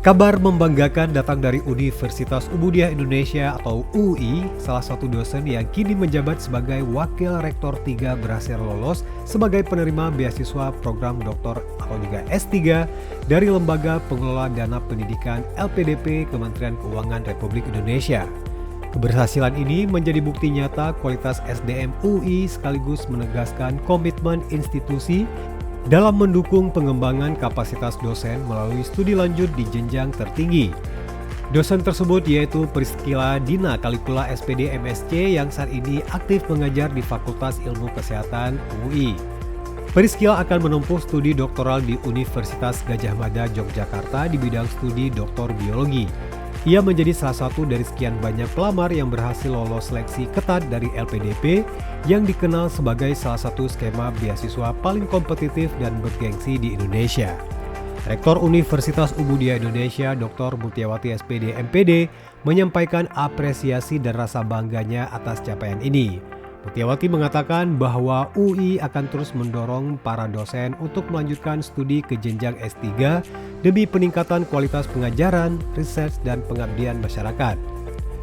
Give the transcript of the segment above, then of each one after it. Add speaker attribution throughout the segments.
Speaker 1: Kabar membanggakan datang dari Universitas Ubudiah Indonesia atau UI, salah satu dosen yang kini menjabat sebagai Wakil Rektor 3 berhasil lolos sebagai penerima beasiswa program doktor atau juga S3 dari Lembaga Pengelola Dana Pendidikan LPDP Kementerian Keuangan Republik Indonesia. Keberhasilan ini menjadi bukti nyata kualitas SDM UI sekaligus menegaskan komitmen institusi dalam mendukung pengembangan kapasitas dosen melalui studi lanjut di jenjang tertinggi. Dosen tersebut yaitu Priscilla Dina Kalikula SPD MSc yang saat ini aktif mengajar di Fakultas Ilmu Kesehatan UI. Priscilla akan menempuh studi doktoral di Universitas Gadjah Mada Yogyakarta di bidang studi doktor biologi. Ia menjadi salah satu dari sekian banyak pelamar yang berhasil lolos seleksi ketat dari LPDP yang dikenal sebagai salah satu skema beasiswa paling kompetitif dan bergengsi di Indonesia. Rektor Universitas Ubudiah Indonesia Dr. Mutiawati SPD MPD menyampaikan apresiasi dan rasa bangganya atas capaian ini. Mutiawati mengatakan bahwa UI akan terus mendorong para dosen untuk melanjutkan studi ke jenjang S3 demi peningkatan kualitas pengajaran, riset, dan pengabdian masyarakat.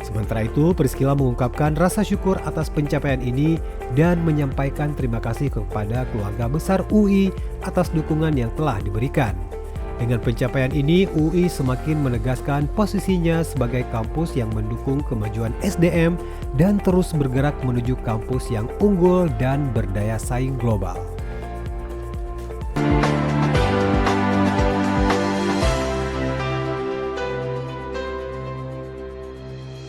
Speaker 1: Sementara itu, Priscilla mengungkapkan rasa syukur atas pencapaian ini dan menyampaikan terima kasih kepada keluarga besar UI atas dukungan yang telah diberikan. Dengan pencapaian ini, UI semakin menegaskan posisinya sebagai kampus yang mendukung kemajuan SDM dan terus bergerak menuju kampus yang unggul dan berdaya saing global.